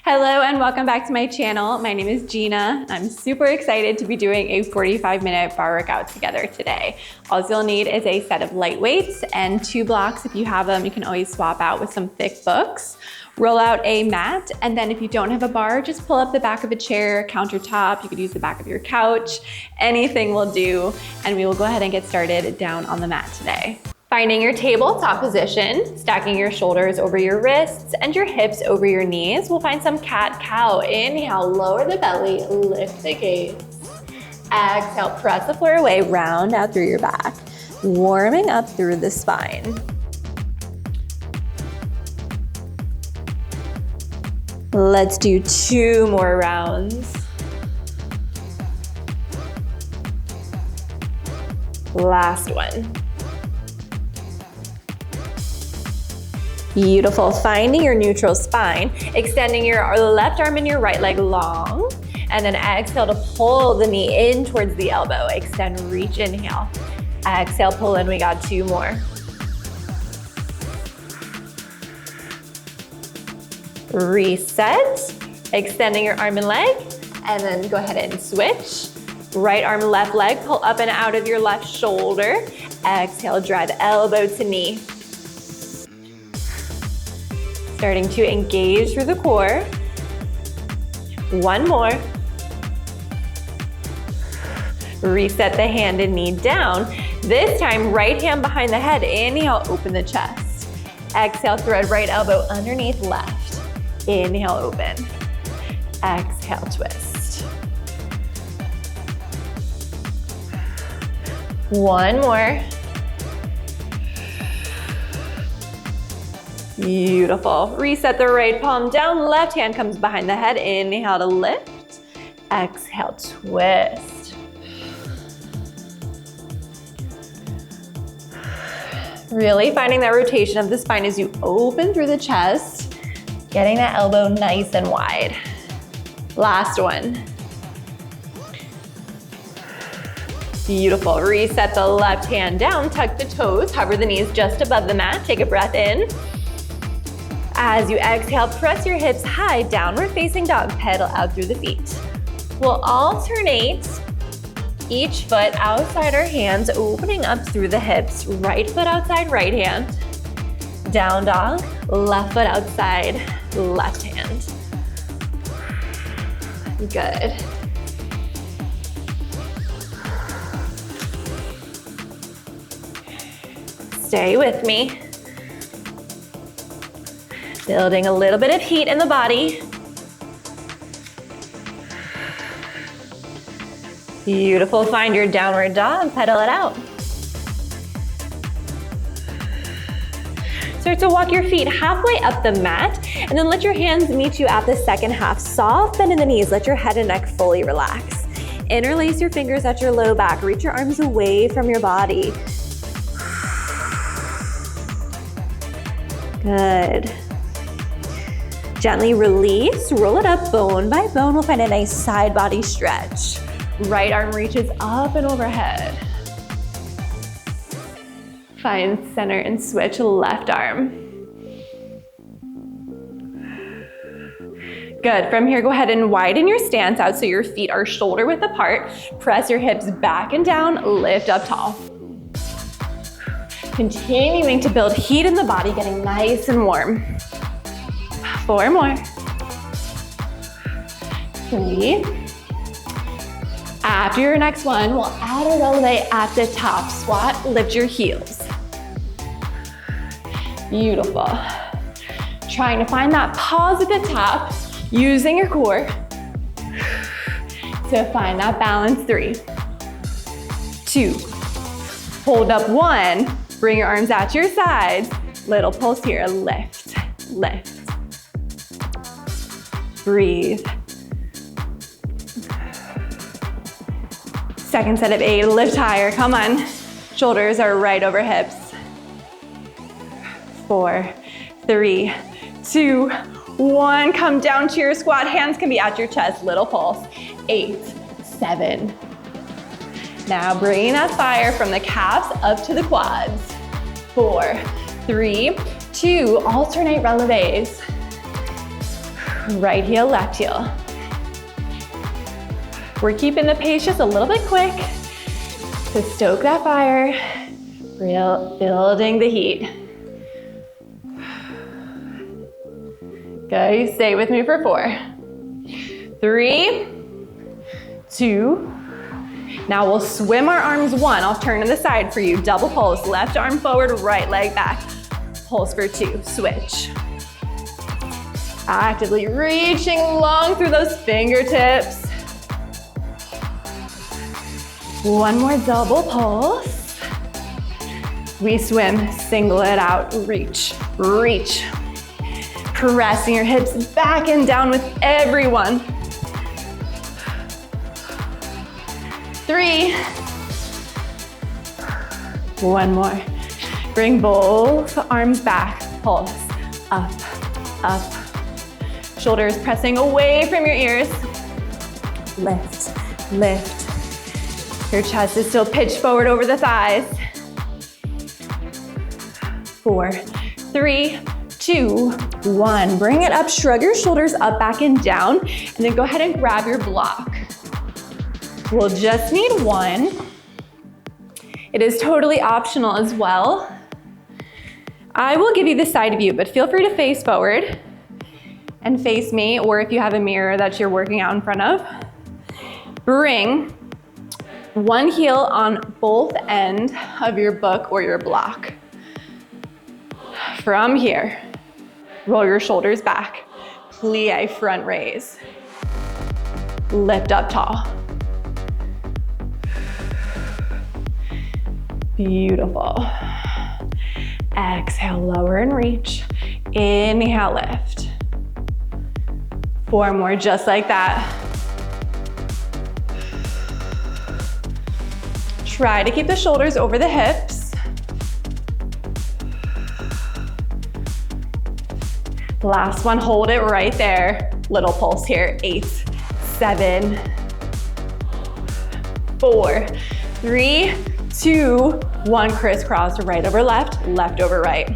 Hello and welcome back to my channel. My name is Gina. I'm super excited to be doing a 45-minute bar workout together today. All you'll need is a set of light weights and 2 blocks. If you have them, you can always swap out with some thick books. Roll out a mat, and then if you don't have a bar, just pull up the back of a chair, countertop. You could use the back of your couch. Anything will do, and we will go ahead and get started down on the mat today. Finding your tabletop position, stacking your shoulders over your wrists and your hips over your knees. We'll find some cat-cow. Inhale, lower the belly, lift the gaze. Exhale, press the floor away, round out through your back. Warming up through the spine. Let's do 2 more rounds. Last one. Beautiful, finding your neutral spine, extending your left arm and your right leg long, and then exhale to pull the knee in towards the elbow. Extend, reach, inhale. Exhale, pull in, we got 2 more. Reset, extending your arm and leg, and then go ahead and switch. Right arm, left leg, pull up and out of your left shoulder. Exhale, drive elbow to knee. Starting to engage through the core. 1 more. Reset the hand and knee down. This time, right hand behind the head. Inhale, open the chest. Exhale, thread right elbow underneath left. Inhale, open. Exhale, twist. 1 more. Beautiful. Reset the right palm down, left hand comes behind the head. Inhale to lift. Exhale, twist. Really finding that rotation of the spine as you open through the chest, getting that elbow nice and wide. Last one. Beautiful. Reset the left hand down, tuck the toes, hover the knees just above the mat. Take a breath in. As you exhale, press your hips high, downward facing dog, pedal out through the feet. We'll alternate each foot outside our hands, opening up through the hips. Right foot outside, right hand. Down dog, left foot outside, left hand. Good. Stay with me. Building a little bit of heat in the body. Beautiful, find your downward dog, pedal it out. Start to walk your feet halfway up the mat, and then let your hands meet you at the second half. Soft bend in the knees, let your head and neck fully relax. Interlace your fingers at your low back, reach your arms away from your body. Good. Gently release, roll it up bone by bone. We'll find a nice side body stretch. Right arm reaches up and overhead. Find center and switch left arm. Good, from here go ahead and widen your stance out so your feet are shoulder width apart. Press your hips back and down, lift up tall. Continuing to build heat in the body, getting nice and warm. 4 more. 3. After your next one, we'll add a releve at the top. Squat, lift your heels. Beautiful. Trying to find that pause at the top, using your core to find that balance. 3, 2, hold up 1, bring your arms out to your sides, little pulse here, lift, lift. Breathe. Second set of 8, lift higher, come on. Shoulders are right over hips. 4, 3, 2, 1. Come down to your squat, hands can be at your chest, little pulse. 8, 7. Now bringing that fire from the calves up to the quads. 4, 3, 2, alternate releves. Right heel, left heel. We're keeping the pace just a little bit quick to stoke that fire, building the heat. Okay, stay with me for 4, 3, 2. Now we'll swim our arms 1. I'll turn to the side for you. Double pulse, left arm forward, right leg back. Pulse for 2, switch. Actively reaching long through those fingertips. 1 more double pulse. We swim, single it out, reach, reach. Pressing your hips back and down with every one. 3. 1 more. Bring both arms back, pulse, up, up. Shoulders pressing away from your ears. Lift, lift. Your chest is still pitched forward over the thighs. 4, 3, 2, 1. Bring it up, shrug your shoulders up, back and down, and then go ahead and grab your block. We'll just need 1. It is totally optional as well. I will give you the side view, but feel free to face forward and face me, or if you have a mirror that you're working out in front of. Bring 1 heel on both ends of your book or your block. From here, roll your shoulders back. Plie, front raise. Lift up tall. Beautiful. Exhale, lower and reach. Inhale, lift. 4 more, just like that. Try to keep the shoulders over the hips. Last one, hold it right there. Little pulse here, 8, 7, 4, 3, 2, 1, crisscross, right over left, left over right.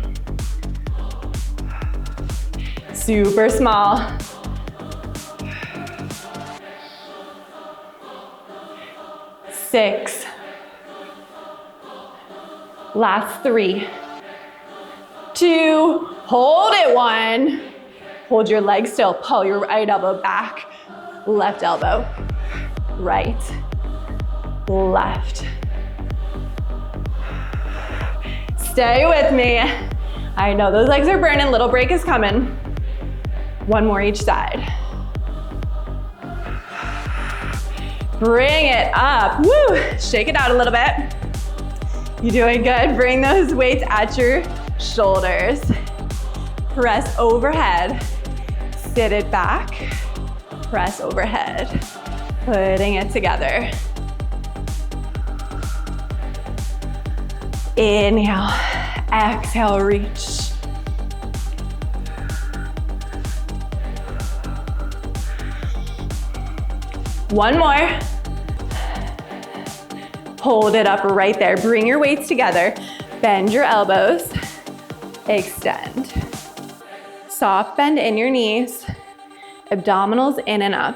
Super small. 6. Last 3, 2, hold it, 1. Hold your leg still, pull your right elbow back, left elbow, right, left. Stay with me. I know those legs are burning, little break is coming. 1 more each side. Bring it up, woo! Shake it out a little bit. You're doing good. Bring those weights at your shoulders. Press overhead. Sit it back. Press overhead. Putting it together. Inhale. Exhale, reach. One more. Hold it up right there. Bring your weights together. Bend your elbows. Extend. Soft bend in your knees. Abdominals in and up.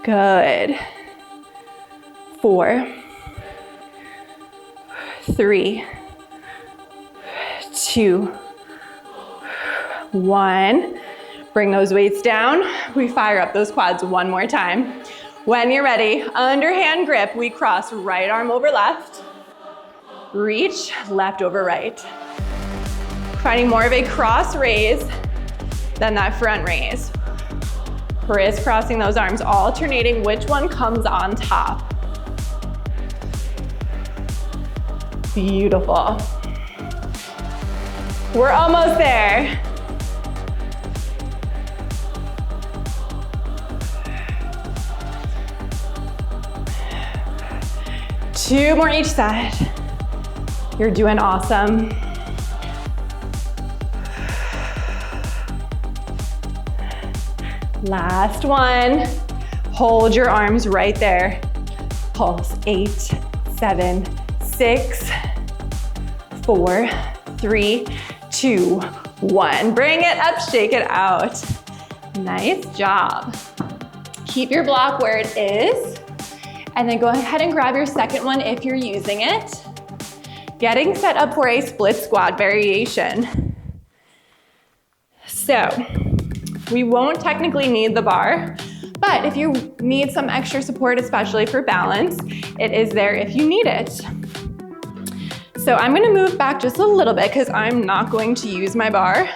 Good. 4, 3, 2, 1. Bring those weights down. We fire up those quads 1 more time. When you're ready, underhand grip, we cross right arm over left. Reach, left over right. Finding more of a cross raise than that front raise. Crisscrossing those arms, alternating which one comes on top. Beautiful. We're almost there. Two more each side. You're doing awesome. Last one. Hold your arms right there. Pulse. 8, 7, 6, 4, 3, 2, 1. Bring it up, shake it out. Nice job. Keep your block where it is, and then go ahead and grab your second one if you're using it. Getting set up for a split squat variation. So, we won't technically need the bar, but if you need some extra support, especially for balance, it is there if you need it. So I'm gonna move back just a little bit because I'm not going to use my bar.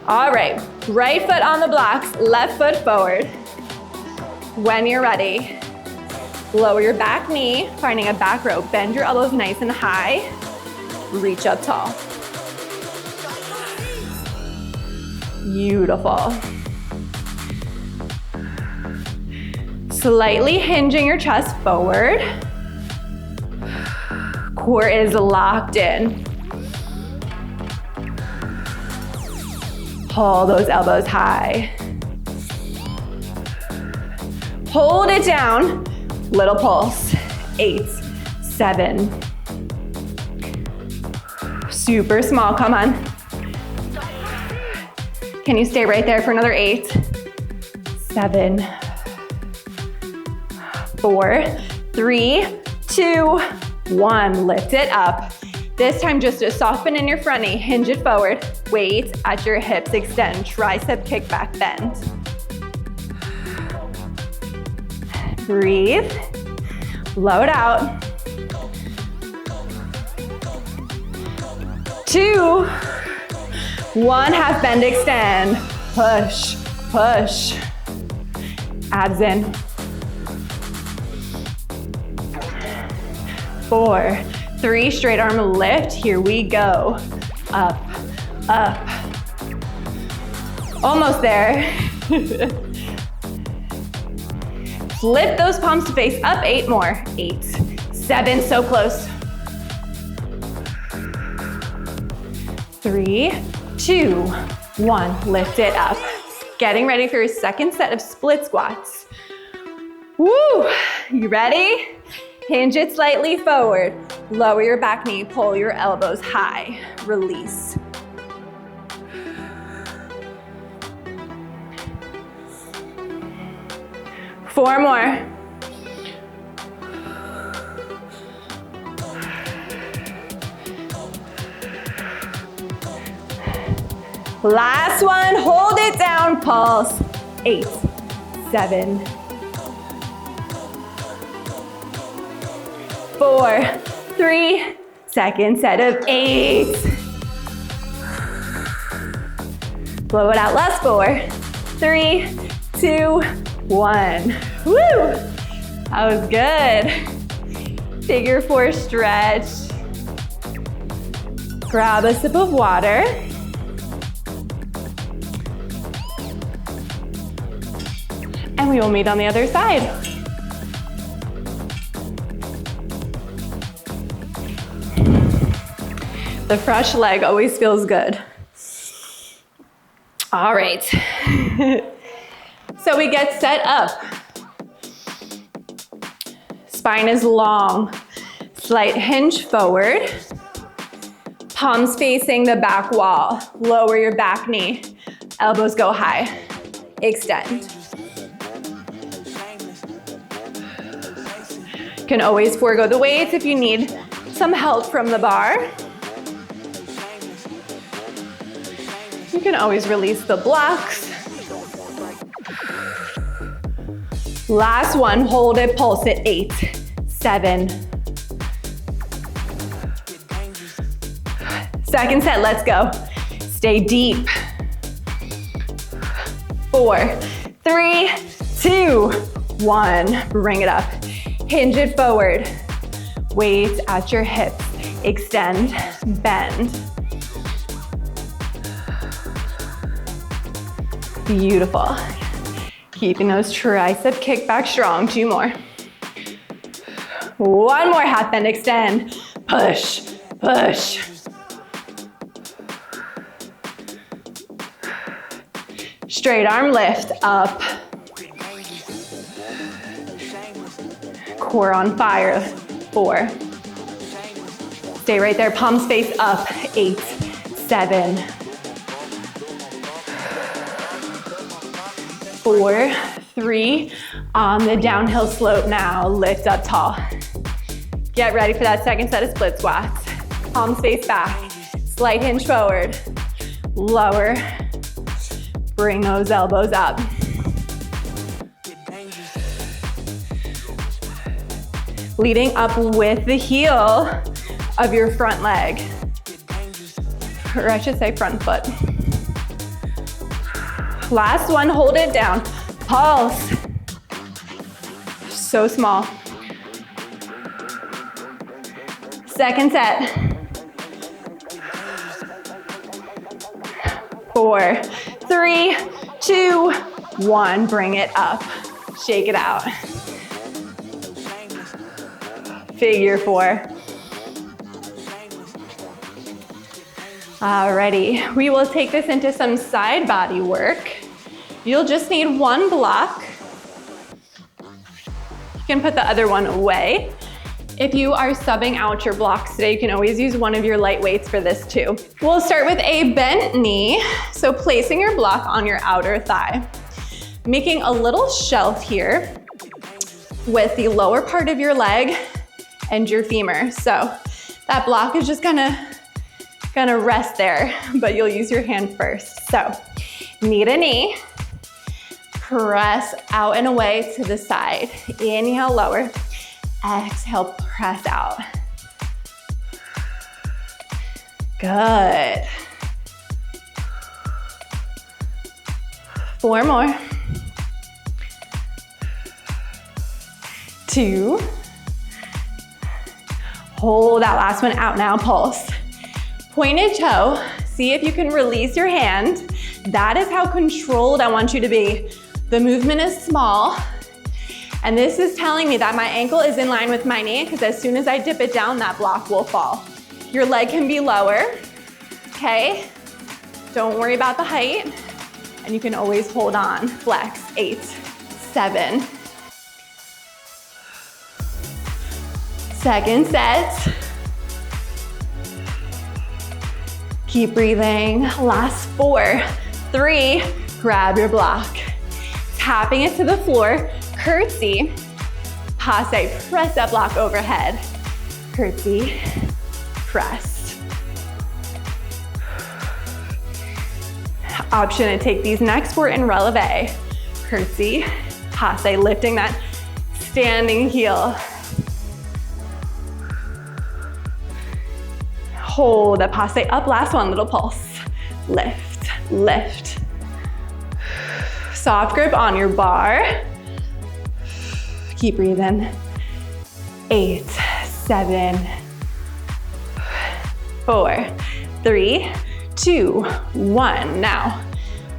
All right, right foot on the blocks, left foot forward. When you're ready, lower your back knee, finding a back row. Bend your elbows nice and high. Reach up tall. Beautiful. Slightly hinging your chest forward. Core is locked in. Pull those elbows high. Hold it down. Little pulse. 8, 7. Super small, come on. Can you stay right there for another 8, 7, 4, 3, 2, 1. Lift it up. This time just to soften in your front knee, hinge it forward. Weight at your hips, extend, tricep kickback bend. Breathe, load out. 2, 1, half bend, extend. Push, push. Abs in. 4, 3, straight arm lift. Here we go. Up, up. Almost there. Flip those palms to face up. 8 more. 8, 7, so close. 3, 2, 1, lift it up. Getting ready for your second set of split squats. Woo, you ready? Hinge it slightly forward. Lower your back knee, pull your elbows high. Release. Four more. Last one, hold it down, pulse. 8, 7, 4, 3, second set of 8. Blow it out, last 4, 3, 2, 1. Woo! That was good. Figure 4 stretch. Grab a sip of water. And we will meet on the other side. The fresh leg always feels good. All right. So we get set up. Spine is long. Slight hinge forward. Palms facing the back wall. Lower your back knee. Elbows go high. Extend. Can always forego the weights if you need some help from the bar. You can always release the blocks. Last one, hold it, pulse it. 8, 7. Second set, let's go. Stay deep. 4, 3, 2, 1. Bring it up. Hinge it forward. Weight at your hips. Extend, bend. Beautiful. Keeping those tricep kickback strong. 2 more. 1 more, half bend, extend. Push, push. Straight arm lift, up. Core on fire. 4, Stay right there, palms face up. 8, 7, 4, 3. On the downhill slope now, lift up tall. Get ready for that second set of split squats. Palms face back, slight hinge forward. Lower, bring those elbows up. Leading up with the heel of your front leg, or I should say front foot. Last one, hold it down. Pulse. So small. Second set. 4, 3, 2, 1. Bring it up. Shake it out. Figure 4. Alrighty, we will take this into some side body work. You'll just need one block. You can put the other one away. If you are subbing out your blocks today, you can always use one of your light weights for this too. We'll start with a bent knee. So placing your block on your outer thigh, making a little shelf here with the lower part of your leg and your femur. So that block is just gonna rest there, but you'll use your hand first. So knee to knee, press out and away to the side. Inhale, lower. Exhale, press out. Good. 4 more. 2. Hold that last one out now, pulse. Pointed toe, see if you can release your hand. That is how controlled I want you to be. The movement is small, and this is telling me that my ankle is in line with my knee, because as soon as I dip it down, that block will fall. Your leg can be lower, okay? Don't worry about the height, and you can always hold on. Flex, 8, 7. Second set. Keep breathing. Last 4, 3, grab your block. Tapping it to the floor, curtsy, passe, press that block overhead. Curtsy, press. Option to take these next 4 in releve. Curtsy, passe, lifting that standing heel. Hold that passe up, last one, little pulse. Lift, lift. Soft grip on your bar. Keep breathing. 8, 7, 4, 3, 2, 1. Now,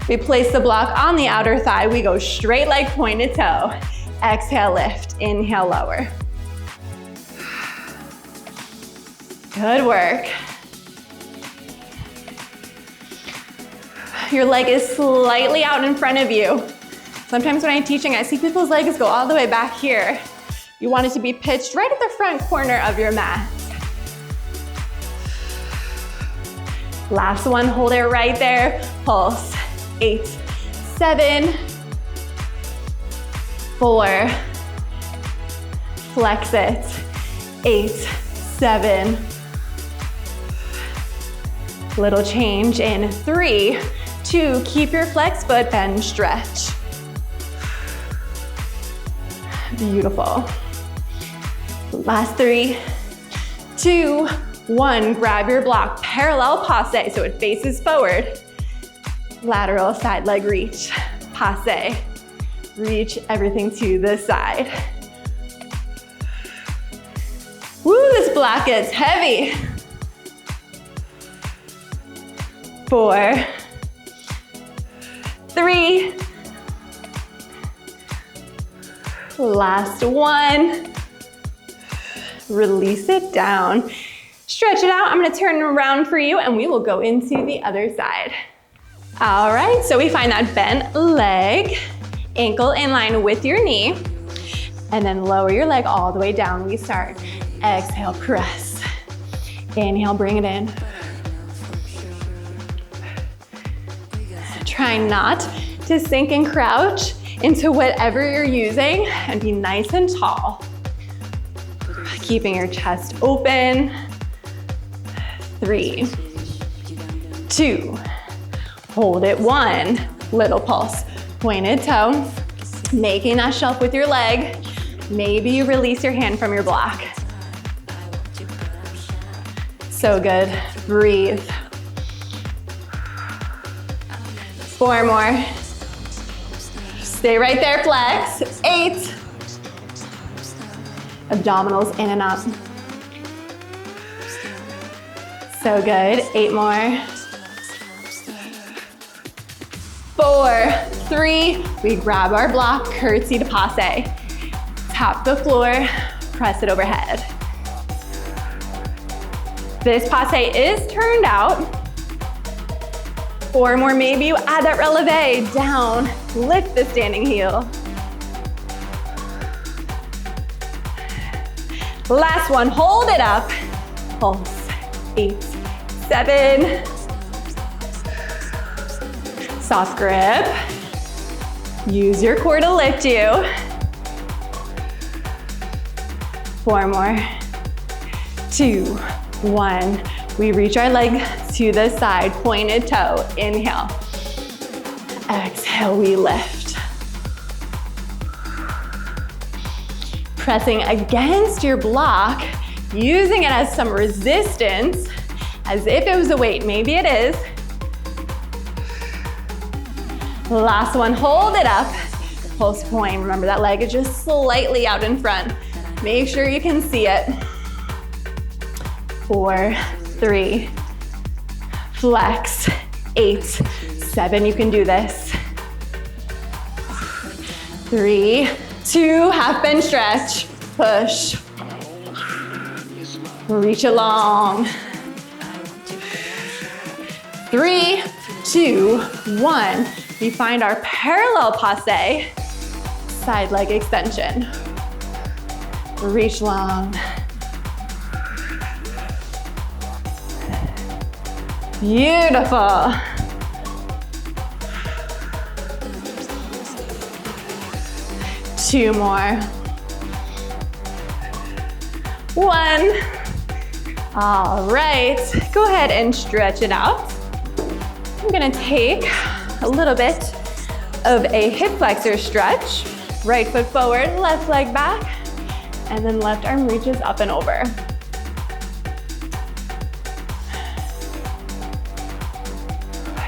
we place the block on the outer thigh. We go straight leg, pointed toe. Exhale, lift. Inhale, lower. Good work. Your leg is slightly out in front of you. Sometimes when I'm teaching, I see people's legs go all the way back here. You want it to be pitched right at the front corner of your mat. Last one, hold it right there. Pulse. 8, 7, 4. Flex it. 8, 7. Little change in 3, 2. Keep your flex foot, bend, stretch. Beautiful. Last 3, 2, 1. Grab your block, parallel passe, so it faces forward. Lateral side leg reach, passe. Reach everything to the side. Woo, this block gets heavy. 4, 3. Last one. Release it down. Stretch it out. I'm gonna turn around for you and we will go into the other side. All right, so we find that bent leg, ankle in line with your knee, and then lower your leg all the way down. We start. Exhale, press. Inhale, bring it in. Try not to sink and crouch into whatever you're using and be nice and tall. Keeping your chest open. 3, 2, hold it. 1, little pulse. Pointed toe, making that shelf with your leg. Maybe you release your hand from your block. So good, breathe. 4 more. Stay right there, flex. 8. Abdominals in and up. So good, 8 more. 4, 3, we grab our block, curtsy to passe. Tap the floor, press it overhead. This passe is turned out. 4 more, maybe you add that releve, down, lift the standing heel. Last one, hold it up, pulse, 8, 7. Soft grip. Use your core to lift you. 4 more. 2, 1. We reach our leg to the side, pointed toe. Inhale. Exhale, we lift. Pressing against your block, using it as some resistance, as if it was a weight. Maybe it is. Last one, hold it up. Pulse point. Remember that leg is just slightly out in front. Make sure you can see it. 4, 3, flex. 8, 7, you can do this. 3, 2, half bend stretch. Push. Reach along. 3, 2, 1. We find our parallel passe, side leg extension. Reach long. Beautiful. Two more. 1. All right, go ahead and stretch it out. I'm gonna take a little bit of a hip flexor stretch. Right foot forward, left leg back, and then left arm reaches up and over.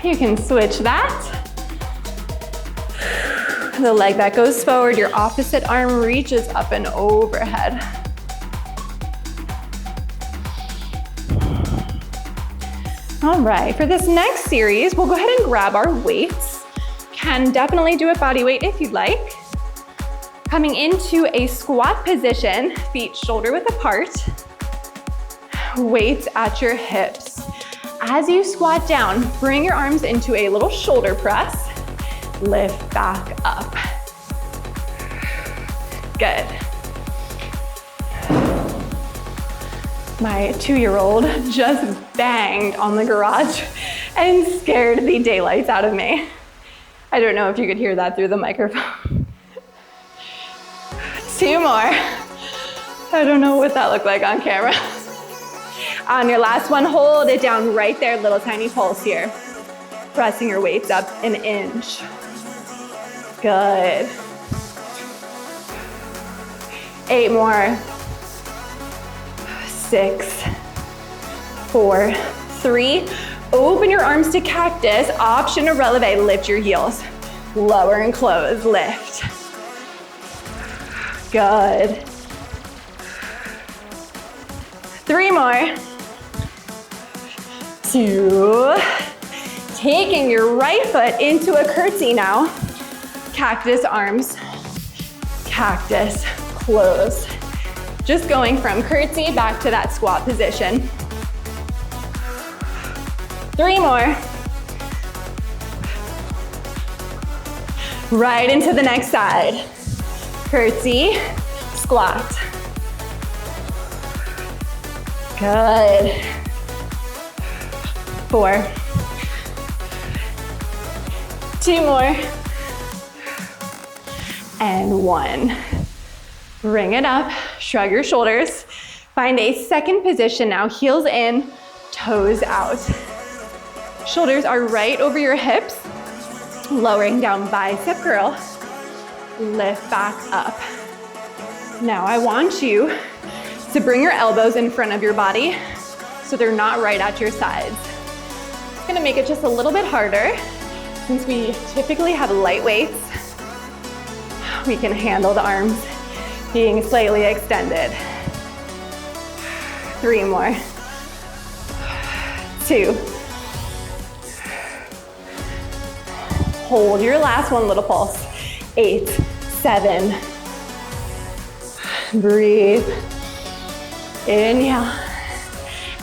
You can switch that. The leg that goes forward, your opposite arm reaches up and overhead. All right, for this next series, we'll go ahead and grab our weights. Can definitely do it body weight if you'd like. Coming into a squat position, feet shoulder width apart, weights at your hips. As you squat down, bring your arms into a little shoulder press, lift back up. Good. My 2-year-old just banged on the garage and scared the daylights out of me. I don't know if you could hear that through the microphone. 2 more. I don't know what that looked like on camera. On your last one, hold it down right there, little tiny pulse here. Pressing your weights up an inch. Good. 8 more. 6, 4, 3. Open your arms to cactus. Option to releve, lift your heels. Lower and close, lift. Good. 3 more. 2. Taking your right foot into a curtsy now. Cactus arms, cactus, close. Just going from curtsy back to that squat position. 3 more. Right into the next side. Curtsy, squat. Good. 4. 2 more. And 1. Bring it up, shrug your shoulders. Find a second position now, heels in, toes out. Shoulders are right over your hips, lowering down, bicep curl. Lift back up. Now I want you to bring your elbows in front of your body so they're not right at your sides. It's gonna make it just a little bit harder since we typically have light weights. We can handle the arms being slightly extended. 3 more. 2. Hold your last one, little pulse. 8, 7. Breathe. Inhale.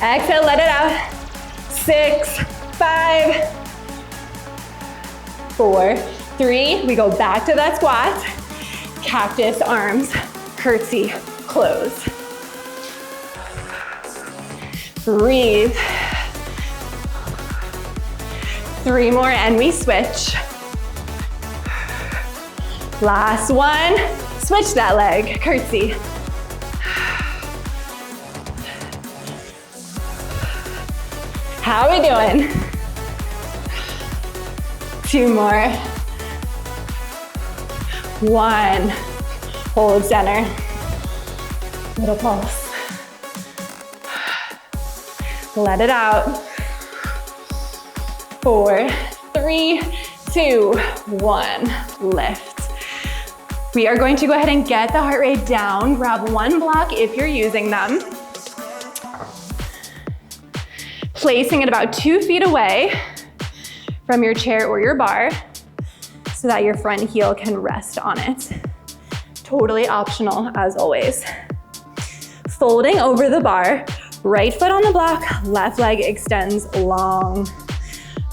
Exhale, let it out. 6, 5, 4, 3. We go back to that squat. Cactus arms, curtsy, close. Breathe. 3 more and we switch. Last one, switch that leg, curtsy. How are we doing? 2 more. 1, hold center. Little pulse. Let it out. 4, 3, 2, 1, lift. We are going to go ahead and get the heart rate down. Grab one block if you're using them. Placing it about 2 feet away from your chair or your bar so that your front heel can rest on it. Totally optional as always. Folding over the bar, right foot on the block, left leg extends long.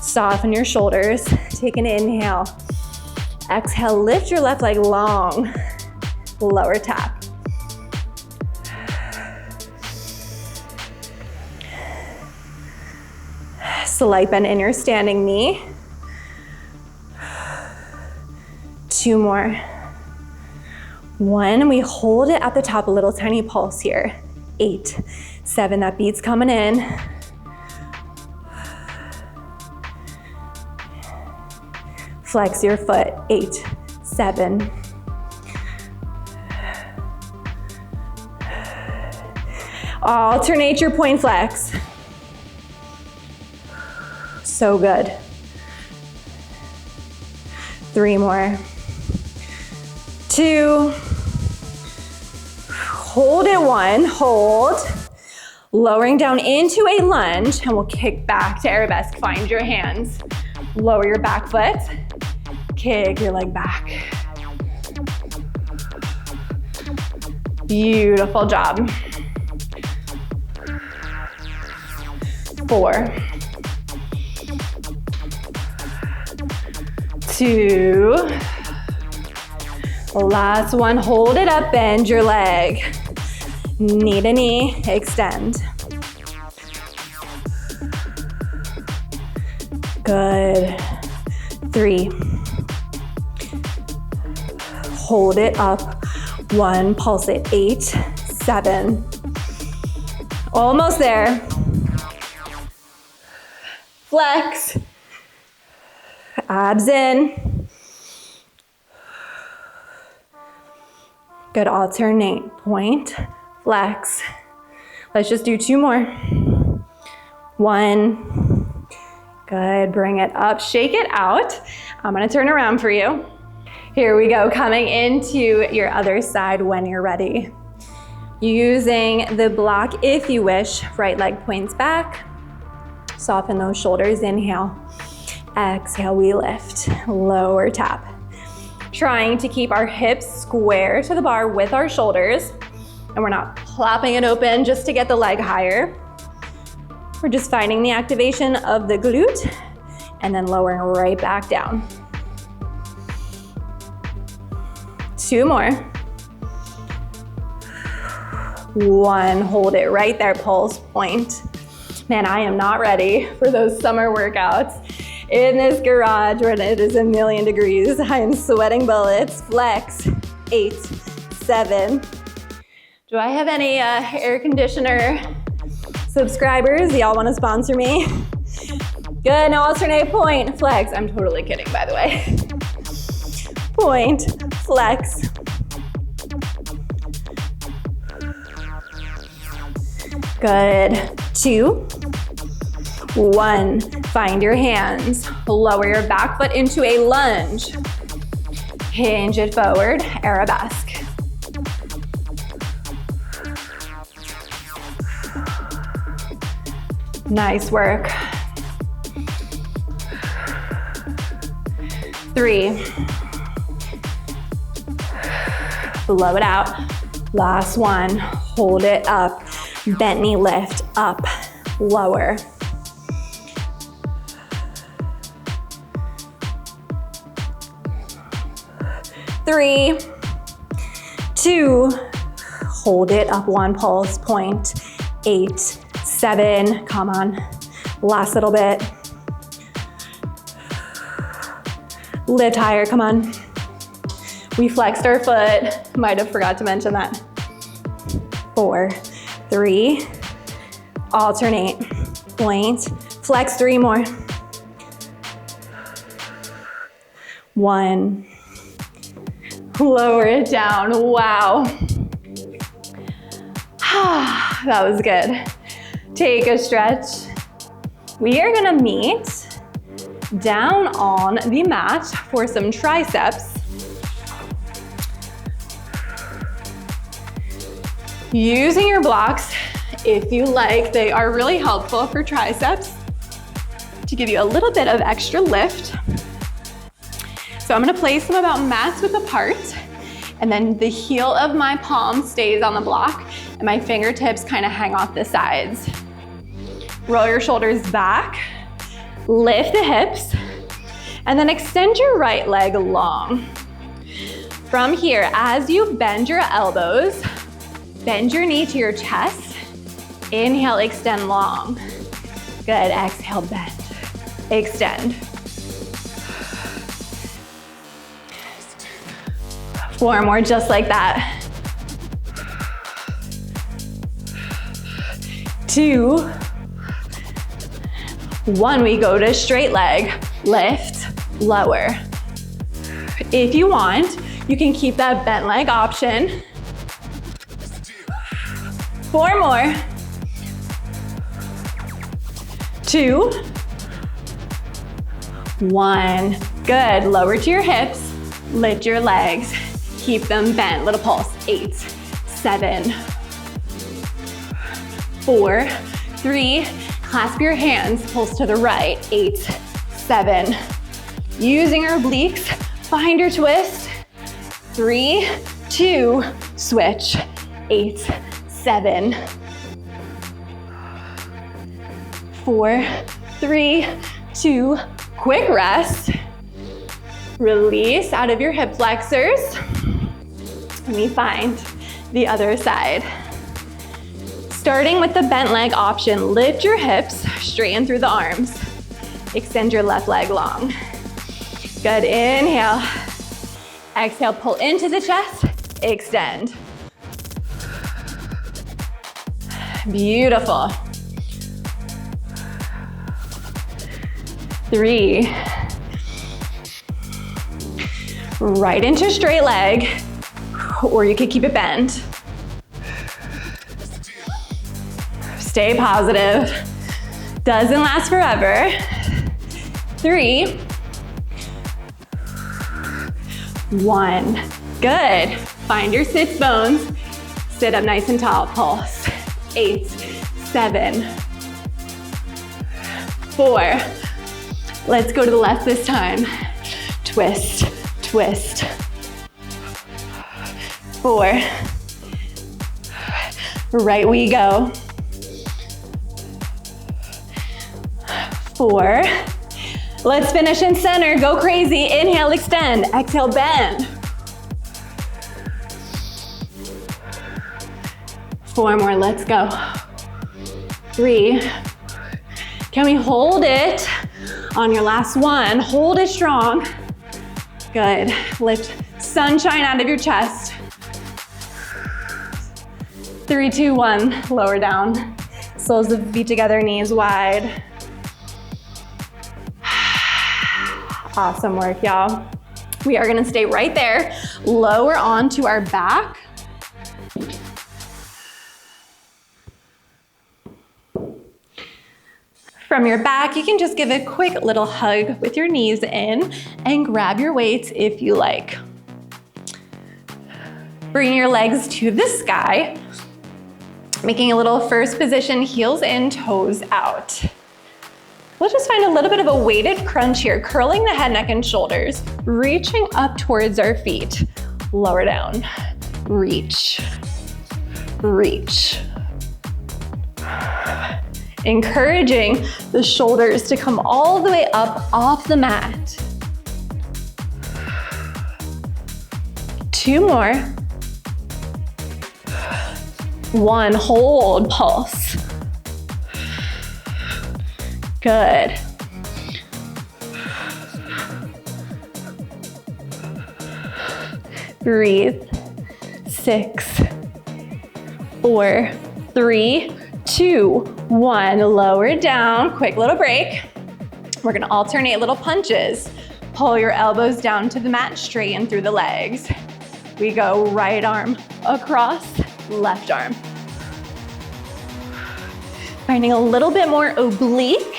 Soften your shoulders, take an inhale. Exhale, lift your left leg long. Lower tap. Slight bend in your standing knee. 2 more. 1, we hold it at the top, a little tiny pulse here. 8, 7, that beat's coming in. Flex your foot, 8, 7. Alternate your point flex. So good. 3 more. 2. Hold it, 1, hold. Lowering down into a lunge, and we'll kick back to arabesque. Find your hands. Lower your back foot. Kick your leg back. Beautiful job. 4, 2. Last one, hold it up, bend your leg. Knee to knee, extend. Good. 3. Hold it up. 1, pulse it. 8, 7. Almost there. Flex. Abs in. Good, alternate. Point, flex. Let's just do 2 more. 1. Good, bring it up, shake it out. I'm gonna turn around for you. Here we go, coming into your other side when you're ready. Using the block if you wish, right leg points back. Soften those shoulders, inhale. Exhale, we lift, lower tap. Trying to keep our hips square to the bar with our shoulders, and we're not plopping it open just to get the leg higher. We're just finding the activation of the glute and then lowering right back down. 2 more. 1, hold it right there, pulse, point. Man, I am not ready for those summer workouts in this garage when it is a million degrees. I am sweating bullets. Flex, 8, 7. Do I have any air conditioner subscribers? Y'all wanna sponsor me? Good, now alternate, point, flex. I'm totally kidding, by the way. Point, flex. Good, 2, 1. Find your hands. Lower your back foot into a lunge. Hinge it forward, arabesque. Nice work. 3. Blow it out. Last one. Hold it up. Bent knee lift, up, lower. Three, 2, hold it up, 1, pulse, point, 8, 7, come on, last little bit. Lift higher, come on. We flexed our foot, might have forgot to mention that. 4, 3, alternate, point, flex, 3 more. 1, lower it down, wow. That was good. Take a stretch. We are gonna meet down on the mat for some triceps. Using your blocks, if you like, they are really helpful for triceps to give you a little bit of extra lift. So I'm gonna place them about mats width apart, and then the heel of my palm stays on the block, and my fingertips kind of hang off the sides. Roll your shoulders back, lift the hips, and then extend your right leg long. From here, as you bend your elbows, bend your knee to your chest. Inhale, extend long. Good, exhale, bend, extend. 4 more, just like that. 2, 1, we go to straight leg, lift, lower. If you want, you can keep that bent leg option. 4 more. 2, 1. Good, lower to your hips, lift your legs, keep them bent, little pulse. 8, 7, 4, 3, clasp your hands, pulse to the right. 8, 7. Using our obliques, find your twist. 3, 2, switch. 8, 7, 4, 3, 2, quick rest. Release out of your hip flexors. Let me find the other side. Starting with the bent leg option, lift your hips, straighten through the arms. Extend your left leg long. Good, inhale. Exhale, pull into the chest, extend. Beautiful. 3. Right into straight leg, or you could keep it bent. Stay positive. Doesn't last forever. 3, 1. Good. Find your sits bones. Sit up nice and tall. Pulse. 8, 7, 4. Let's go to the left this time. Twist, twist. 4. Right we go. 4. Let's finish in center. Go crazy. Inhale, extend. Exhale, bend. 4 more, let's go. 3. Can we hold it on your last one? Hold it strong. Good, lift sunshine out of your chest. 3, 2, 1, lower down. Soles of the feet together, knees wide. Awesome work, y'all. We are gonna stay right there, lower onto our back. From your back, you can just give a quick little hug with your knees in and grab your weights if you like. Bring your legs to the sky, making a little first position, heels in, toes out. We'll just find a little bit of a weighted crunch here, curling the head, neck, and shoulders, reaching up towards our feet. Lower down, reach, reach. Encouraging the shoulders to come all the way up off the mat. 2 more. 1, hold, pulse. Good. Breathe. 6, 4, 3, 2, 1. Lower down, quick little break. We're gonna alternate little punches. Pull your elbows down to the mat, straighten through the legs. We go right arm across, left arm. Finding a little bit more oblique.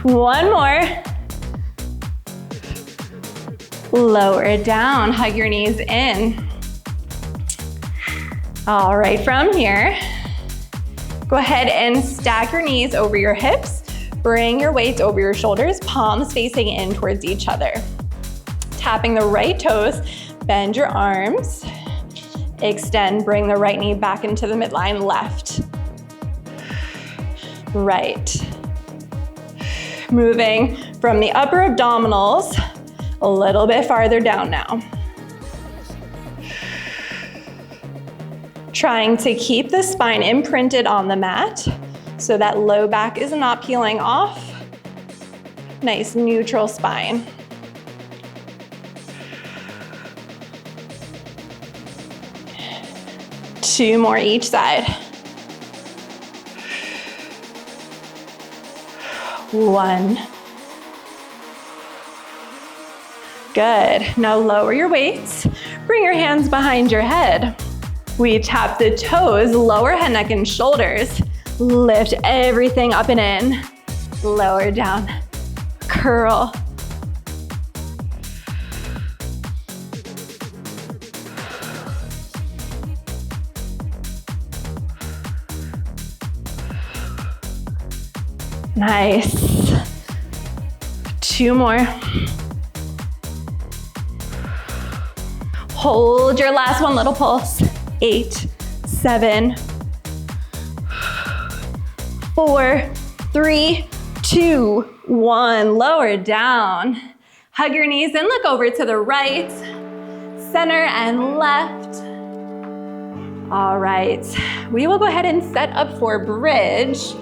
One more. Lower it down, hug your knees in. All right, from here, go ahead and stack your knees over your hips. Bring your weights over your shoulders, palms facing in towards each other. Tapping the right toes, bend your arms. Extend, bring the right knee back into the midline, left. Right. Moving from the upper abdominals a little bit farther down now. Trying to keep the spine imprinted on the mat so that low back is not peeling off. Nice neutral spine. Two more each side. 1. Good. Now lower your weights. Bring your hands behind your head. We tap the toes, lower head, neck, and shoulders. Lift everything up and in. Lower down. Curl. Nice. 2 more. Hold your last one, little pulse. 8, 7, 4, 3, 2, 1. Lower down. Hug your knees and look over to the right, center, and left. All right, we will go ahead and set up for bridge.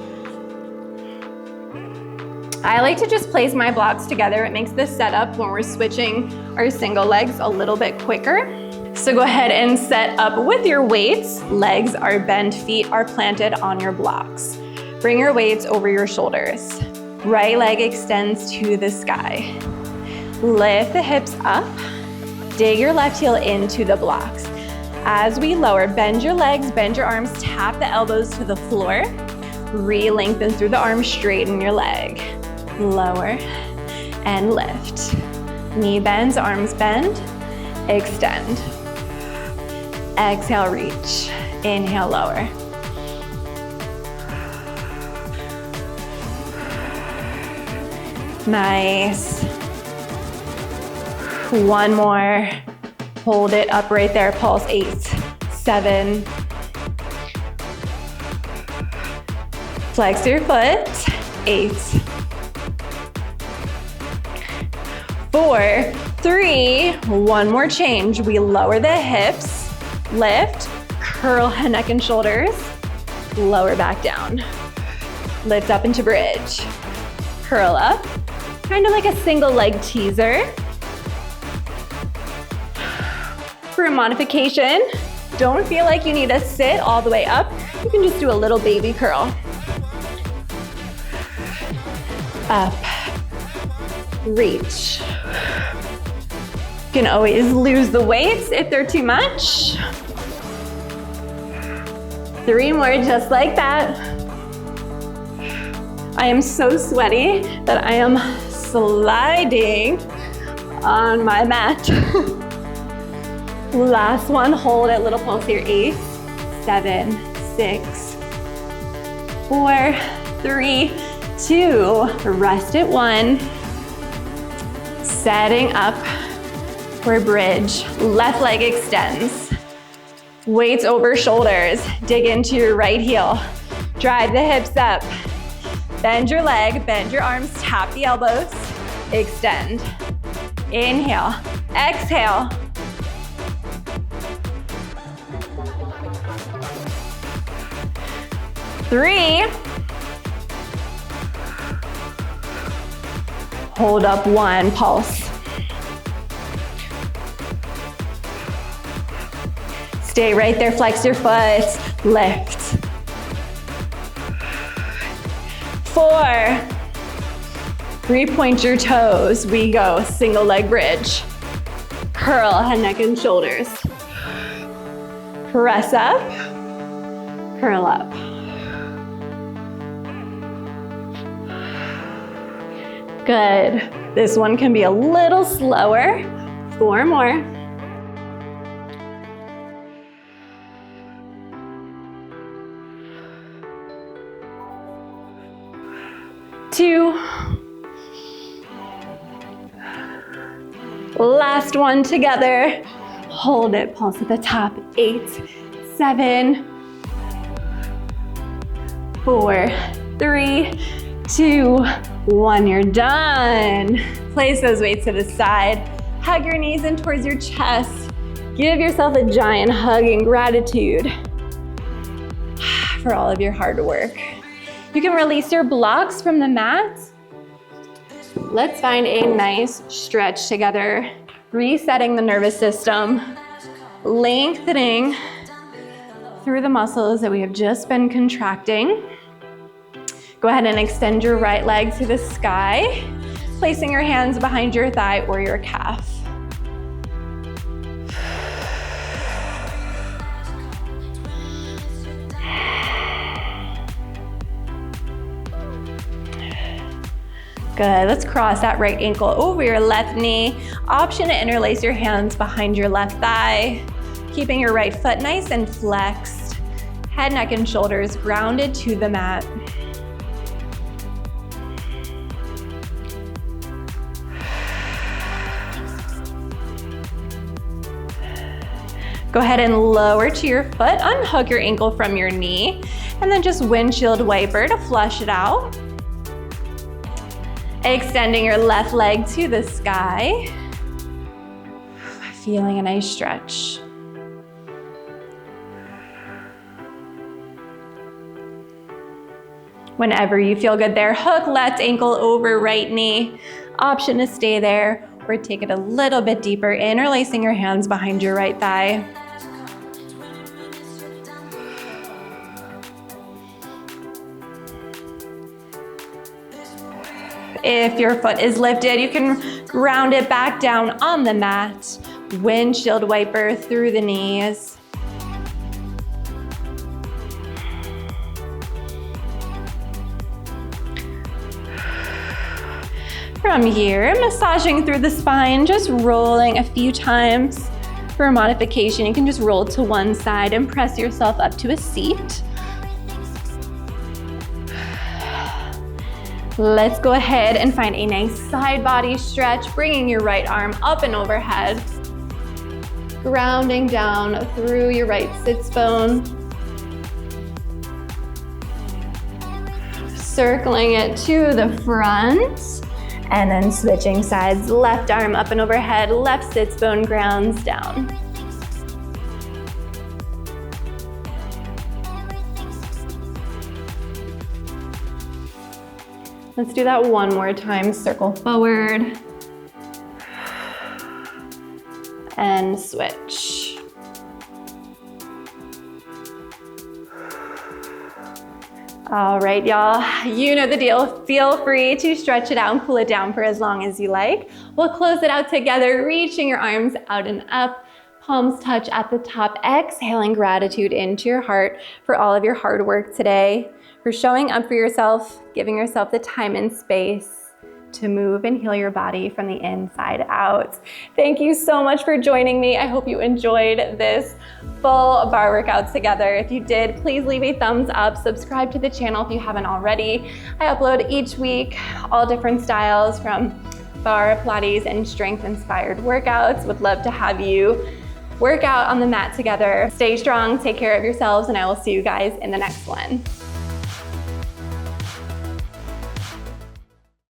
I like to just place my blocks together. It makes this setup when we're switching our single legs a little bit quicker. So go ahead and set up with your weights. Legs are bent, feet are planted on your blocks. Bring your weights over your shoulders. Right leg extends to the sky. Lift the hips up. Dig your left heel into the blocks. As we lower, bend your legs, bend your arms, tap the elbows to the floor. Re-lengthen through the arms, straighten your leg. Lower and lift. Knee bends, arms bend, extend. Exhale, reach. Inhale, lower. Nice. 1 more. Hold it up right there. Pulse. 8, 7, Flex your foot. 8, 4, 3, one more change. We lower the hips, lift, curl head, neck, and shoulders, lower back down. Lift up into bridge. Curl up, kind of like a single leg teaser. For a modification, don't feel like you need to sit all the way up. You can just do a little baby curl. Up, reach. You can always lose the weights if they're too much. 3 more just like that. I am so sweaty that I am sliding on my mat. Last one, hold it, little pulse here. 8, 7, 6, 4, 3, 2, rest at 1. Setting up for bridge. Left leg extends. Weights over shoulders. Dig into your right heel. Drive the hips up. Bend your leg, bend your arms, tap the elbows. Extend. Inhale, exhale. Three. Hold up 1, pulse. Stay right there, flex your foot, lift. 4. 3-point your toes. We go single leg bridge. Curl head, neck, and shoulders. Press up, curl up. Good. This one can be a little slower. 4 more. 2. Last one together. Hold it, pulse at the top. 8, 7, 4, 3, 2, 1. You're done. Place those weights to the side. Hug your knees in towards your chest. Give yourself a giant hug in gratitude for all of your hard work. You can release your blocks from the mat. Let's find a nice stretch together. Resetting the nervous system. Lengthening through the muscles that we have just been contracting. Go ahead and extend your right leg to the sky, placing your hands behind your thigh or your calf. Good, let's cross that right ankle over your left knee. Option to interlace your hands behind your left thigh, keeping your right foot nice and flexed. Head, neck, and shoulders grounded to the mat. Go ahead and lower to your foot, unhook your ankle from your knee, and then just windshield wiper to flush it out. Extending your left leg to the sky. Feeling a nice stretch. Whenever you feel good there, hook left ankle over right knee. Option to stay there or take it a little bit deeper, interlacing your hands behind your right thigh. If your foot is lifted, you can ground it back down on the mat. Windshield wiper through the knees. From here, massaging through the spine, just rolling a few times. For a modification, you can just roll to one side and press yourself up to a seat. Let's go ahead and find a nice side body stretch, bringing your right arm up and overhead. Grounding down through your right sits bone. Circling it to the front, and then switching sides. Left arm up and overhead, left sits bone grounds down. Let's do that one more time. Circle forward and switch. All right, y'all, you know the deal. Feel free to stretch it out and pull it down for as long as you like. We'll close it out together, reaching your arms out and up. Palms touch at the top, exhaling gratitude into your heart for all of your hard work today, for showing up for yourself, giving yourself the time and space to move and heal your body from the inside out. Thank you so much for joining me. I hope you enjoyed this full barre workout together. If you did, please leave a thumbs up, subscribe to the channel if you haven't already. I upload each week all different styles from barre, Pilates, and strength-inspired workouts. Would love to have you work out on the mat together. Stay strong, take care of yourselves, and I will see you guys in the next one.